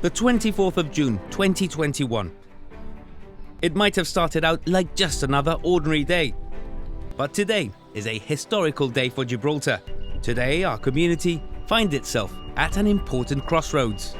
The 24th of June 2021. It might have started out like just another ordinary day, but today is a historical day for Gibraltar. Today our community finds itself at an important crossroads.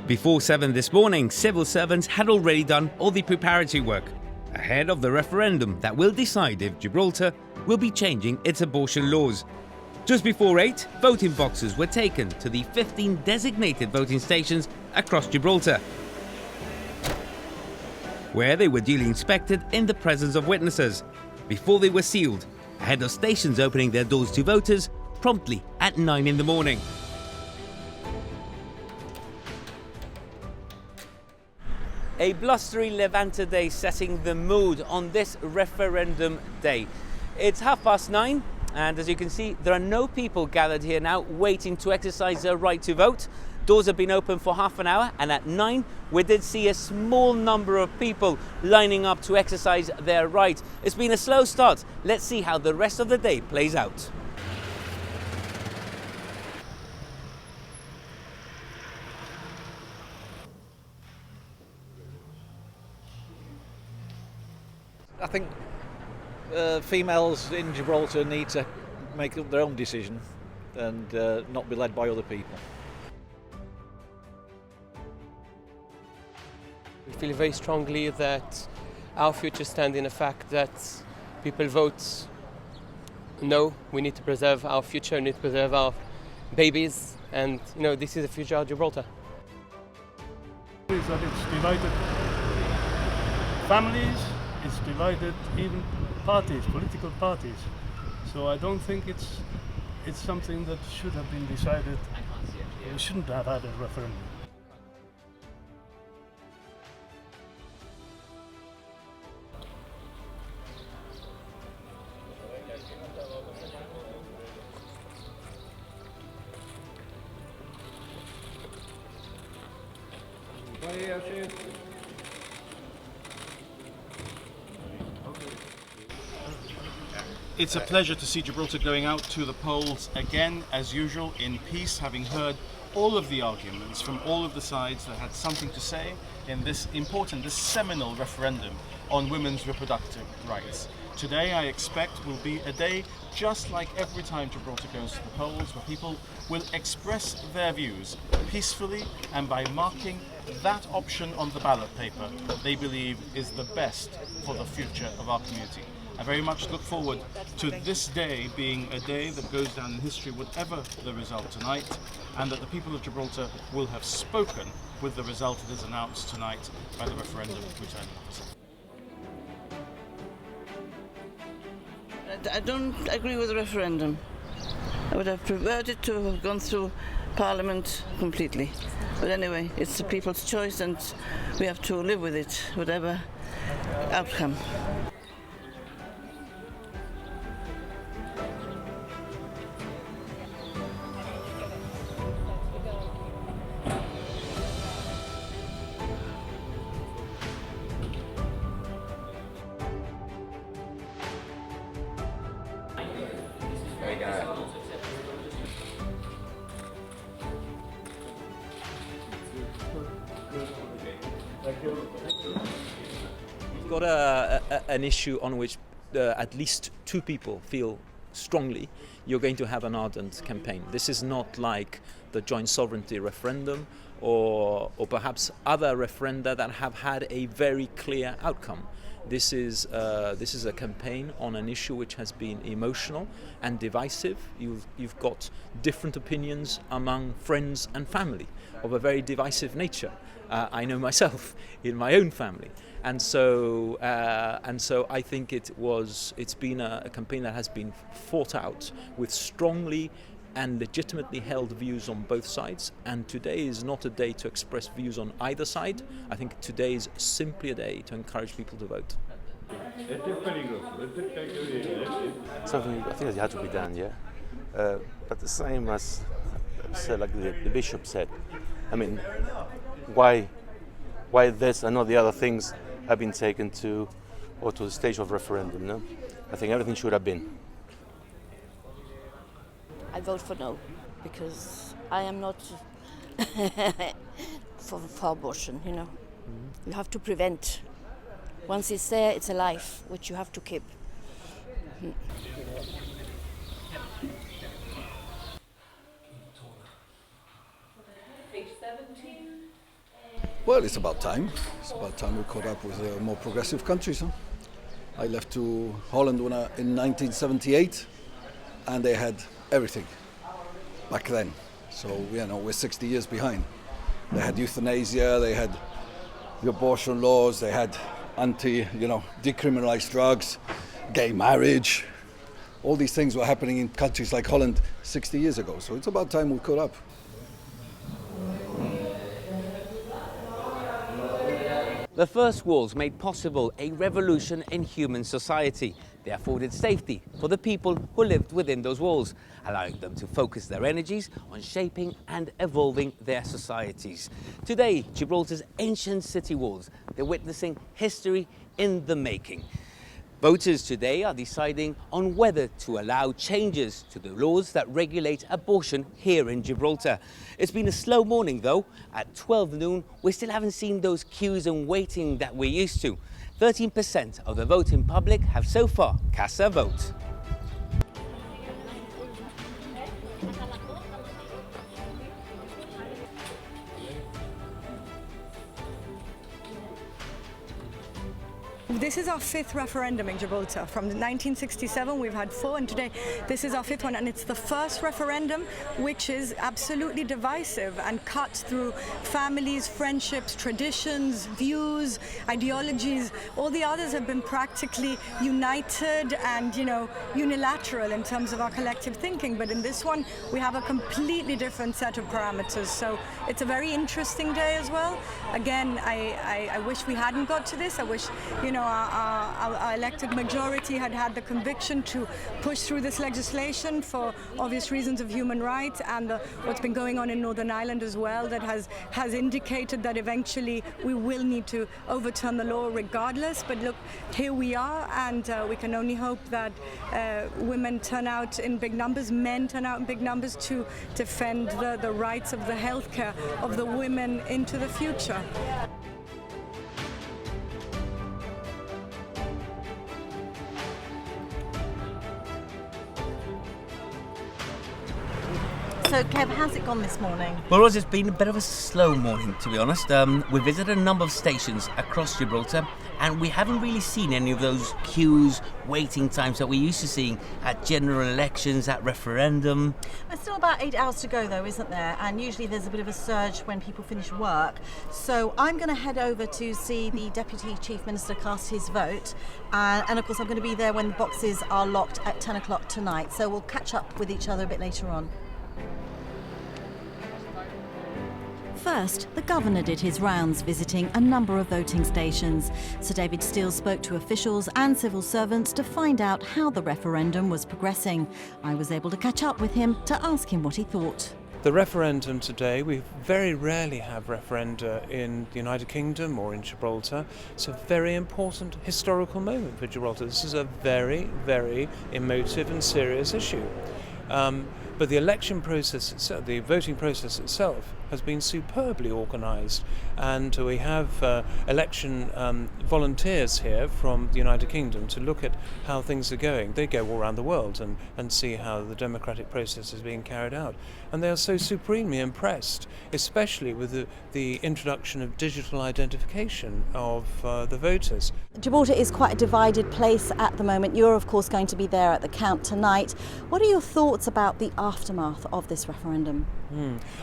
Before 7 this morning, civil servants had already done all the preparatory work ahead of the referendum that will decide if Gibraltar will be changing its abortion laws. Just before 8, voting boxes were taken to the 15 designated voting stations across Gibraltar, where they were duly inspected in the presence of witnesses before they were sealed, ahead of stations opening their doors to voters promptly at 9 in the morning. A blustery Levante day setting the mood on this referendum day. It's 9:30, and as you can see, there are no people gathered here now waiting to exercise their right to vote. Doors have been open for half an hour, and at 9 we did see a small number of people lining up to exercise their right. It's been a slow start. Let's see how the rest of the day plays out. I think females in Gibraltar need to make up their own decision and not be led by other people. We feel very strongly that our future stands in the fact that people vote no. We need to preserve our future, we need to preserve our babies, and this is the future of Gibraltar. Is that it's divided families, it's divided even parties, political parties. So I don't think it's something that should have been decided. We shouldn't have had a referendum. It's a pleasure to see Gibraltar going out to the polls again, as usual, in peace, having heard all of the arguments from all of the sides that had something to say in this important, this seminal referendum on women's reproductive rights. Today, I expect, will be a day just like every time Gibraltar goes to the polls, where people will express their views peacefully and by marking that option on the ballot paper they believe is the best for the future of our community. I very much look forward to this day being a day that goes down in history, whatever the result tonight, and that the people of Gibraltar will have spoken with the result that is announced tonight by the referendum returning officer. I don't agree with the referendum. I would have preferred it to have gone through Parliament completely. But anyway, it's the people's choice and we have to live with it, whatever outcome. We've got an issue on which at least two people feel strongly. You're going to have an ardent campaign. This is not like the joint sovereignty referendum or perhaps other referenda that have had a very clear outcome. This is a campaign on an issue which has been emotional and divisive. You've got different opinions among friends and family of a very divisive nature. I know myself in my own family, and so I think it's been a campaign that has been fought out with strongly and legitimately held views on both sides, and today is not a day to express views on either side. I think today is simply a day to encourage people to vote. Something I think that had to be done, yeah. But the same as said, like the bishop said. I mean, why this and not the other things have been taken to the stage of referendum? No, I think everything should have been. I vote for no, because I am not for abortion, you know. You have to prevent. Once it's there, it's a life which you have to keep. Well, it's about time. It's about time we caught up with more progressive countries. Huh? I left to Holland in 1978, and they had everything back then. So, we're 60 years behind. They had euthanasia, they had the abortion laws, they had decriminalized drugs, gay marriage. All these things were happening in countries like Holland 60 years ago. So it's about time we caught up. The first walls made possible a revolution in human society. They afforded safety for the people who lived within those walls, allowing them to focus their energies on shaping and evolving their societies. Today, Gibraltar's ancient city walls, they're witnessing history in the making. Voters today are deciding on whether to allow changes to the laws that regulate abortion here in Gibraltar. It's been a slow morning though. At 12 noon, we still haven't seen those queues and waiting that we're used to. 13% of the voting public have so far cast their vote. This is our fifth referendum in Gibraltar. From 1967 we've had 4, and today this is our fifth one, and it's the first referendum which is absolutely divisive and cuts through families, friendships, traditions, views, ideologies. All the others have been practically united and unilateral in terms of our collective thinking, but in this one we have a completely different set of parameters. So it's a very interesting day as well. Again, I wish we hadn't got to this. I wish our elected majority had the conviction to push through this legislation for obvious reasons of human rights, and what's been going on in Northern Ireland as well, that has indicated that eventually we will need to overturn the law regardless. But look, here we are, and we can only hope that women turn out in big numbers, men turn out in big numbers to defend the rights of the healthcare of the women into the future. So, Kev, how's it gone this morning? Well, Ruiz, it's been a bit of a slow morning, to be honest. We visited a number of stations across Gibraltar, and we haven't really seen any of those queues, waiting times that we're used to seeing at general elections, at referendum. There's still about 8 hours to go, though, isn't there? And usually there's a bit of a surge when people finish work. So I'm going to head over to see the Deputy Chief Minister cast his vote. And of course, I'm going to be there when the boxes are locked at 10 o'clock tonight. So we'll catch up with each other a bit later on. First, the Governor did his rounds, visiting a number of voting stations. Sir David Steele spoke to officials and civil servants to find out how the referendum was progressing. I was able to catch up with him to ask him what he thought. The referendum today, we very rarely have referenda in the United Kingdom or in Gibraltar. It's a very important historical moment for Gibraltar. This is a very, very emotive and serious issue. But the election process itself, the voting process itself, has been superbly organised, and we have election volunteers here from the United Kingdom to look at how things are going. They go all around the world and see how the democratic process is being carried out, and they are so supremely impressed, especially with the introduction of digital identification of the voters. Gibraltar is quite a divided place at the moment. You're of course going to be there at the count tonight. What are your thoughts about the aftermath of this referendum?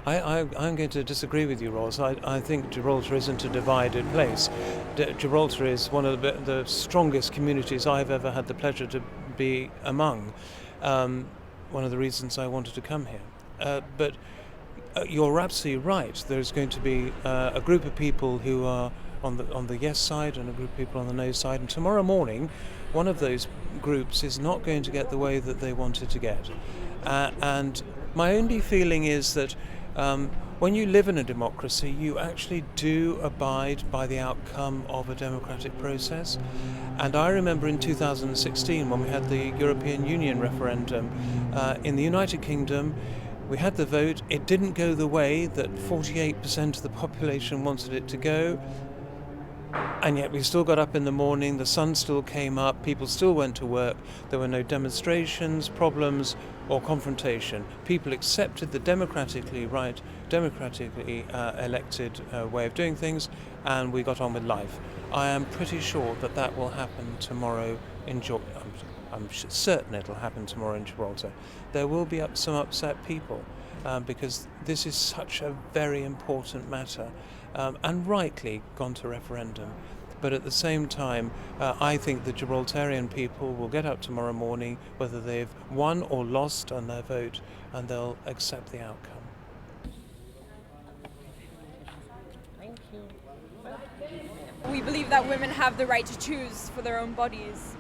I'm going to disagree with you, Roz. I think Gibraltar isn't a divided place. Gibraltar is one of the strongest communities I've ever had the pleasure to be among. One of the reasons I wanted to come here. But you're absolutely right. There's going to be a group of people who are on the yes side and a group of people on the no side. And tomorrow morning, one of those groups is not going to get the way that they wanted to get. And my only feeling is that when you live in a democracy, you actually do abide by the outcome of a democratic process. And I remember in 2016, when we had the European Union referendum in the United Kingdom, We had the vote. It didn't go the way that 48% of the population wanted it to go. And yet we still got up in the morning, the sun still came up, people still went to work. There were no demonstrations, problems or confrontation. People accepted the democratically elected way of doing things, and we got on with life. I am pretty sure that that will happen tomorrow in Gibraltar. I'm certain it'll happen tomorrow in Gibraltar. There will be some upset people because this is such a very important matter. And rightly gone to referendum. But at the same time, I think the Gibraltarian people will get up tomorrow morning, whether they've won or lost on their vote, and they'll accept the outcome. Thank you. We believe that women have the right to choose for their own bodies.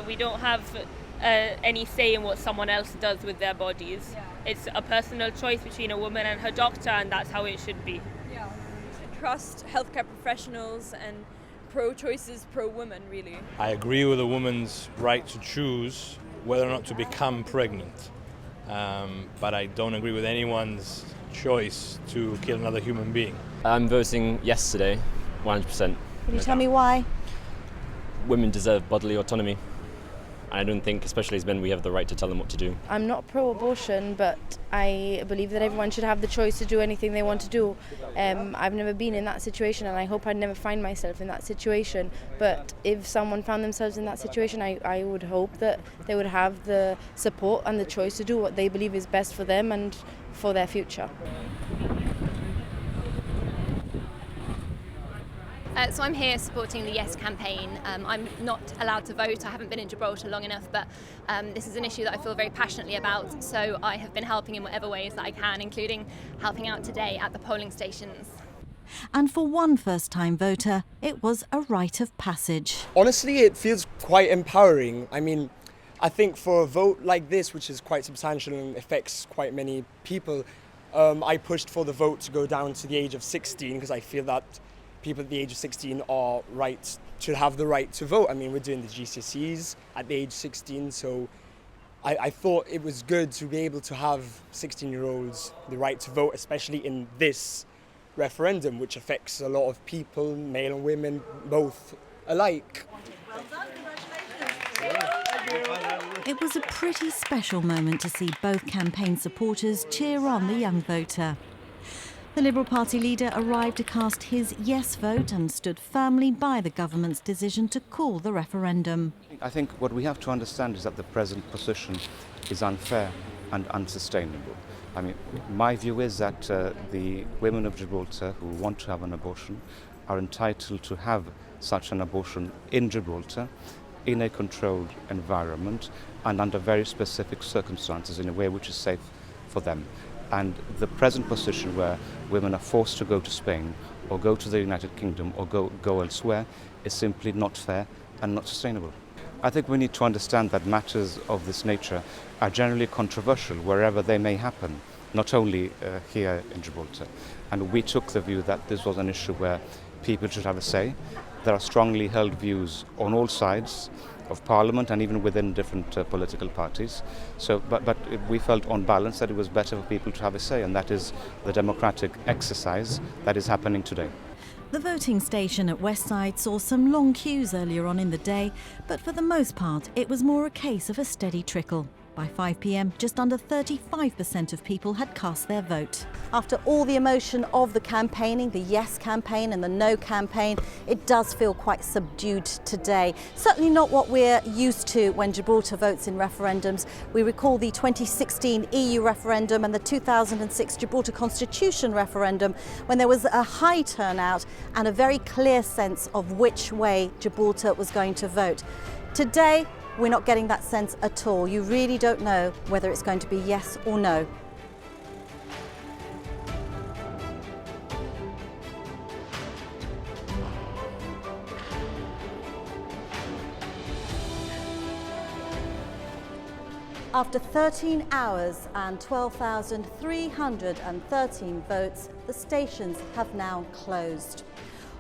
We don't have any say in what someone else does with their bodies. Yeah. It's a personal choice between a woman and her doctor, and that's how it should be. Yeah. To trust healthcare professionals and pro-choice is pro-woman, really. I agree with a woman's right to choose whether or not to become pregnant, but I don't agree with anyone's choice to kill another human being. I'm voting yes today, 100%. Can you tell me why? Women deserve bodily autonomy. I don't think, especially as men, we have the right to tell them what to do. I'm not pro-abortion, but I believe that everyone should have the choice to do anything they want to do. I've never been in that situation, and I hope I'd never find myself in that situation. But if someone found themselves in that situation, I would hope that they would have the support and the choice to do what they believe is best for them and for their future. So I'm here supporting the Yes campaign. I'm not allowed to vote. I haven't been in Gibraltar long enough, but this is an issue that I feel very passionately about. So I have been helping in whatever ways that I can, including helping out today at the polling stations. And for one first-time voter, it was a rite of passage. Honestly, it feels quite empowering. I mean, I think for a vote like this, which is quite substantial and affects quite many people, I pushed for the vote to go down to the age of 16 because I feel that people at the age of 16 should have the right to vote. I mean, we're doing the GCSEs at the age 16, so I thought it was good to be able to have 16-year-olds the right to vote, especially in this referendum, which affects a lot of people, male and women, both alike. Well done, congratulations. It was a pretty special moment to see both campaign supporters cheer on the young voter. The Liberal Party leader arrived to cast his yes vote and stood firmly by the government's decision to call the referendum. I think what we have to understand is that the present position is unfair and unsustainable. I mean, my view is that the women of Gibraltar who want to have an abortion are entitled to have such an abortion in Gibraltar, in a controlled environment and under very specific circumstances in a way which is safe for them. And the present position where women are forced to go to Spain or go to the United Kingdom or go elsewhere is simply not fair and not sustainable. I think we need to understand that matters of this nature are generally controversial wherever they may happen, not only here in Gibraltar. And we took the view that this was an issue where people should have a say. There are strongly held views on all sides of Parliament and even within different political parties. But we felt on balance that it was better for people to have a say, and that is the democratic exercise that is happening today. The voting station at Westside saw some long queues earlier on in the day, but for the most part it was more a case of a steady trickle. By 5 p.m, just under 35% of people had cast their vote. After all the emotion of the campaigning, the yes campaign and the no campaign, it does feel quite subdued today. Certainly not what we're used to when Gibraltar votes in referendums. We recall the 2016 EU referendum and the 2006 Gibraltar Constitution referendum, when there was a high turnout and a very clear sense of which way Gibraltar was going to vote. Today, we're not getting that sense at all. You really don't know whether it's going to be yes or no. After 13 hours and 12,313 votes, the stations have now closed.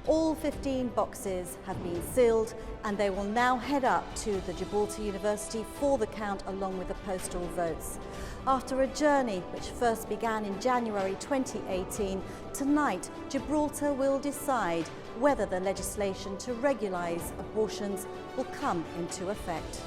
All 15 boxes have been sealed and they will now head up to the Gibraltar University for the count along with the postal votes. After a journey which first began in January 2018, tonight Gibraltar will decide whether the legislation to regularise abortions will come into effect.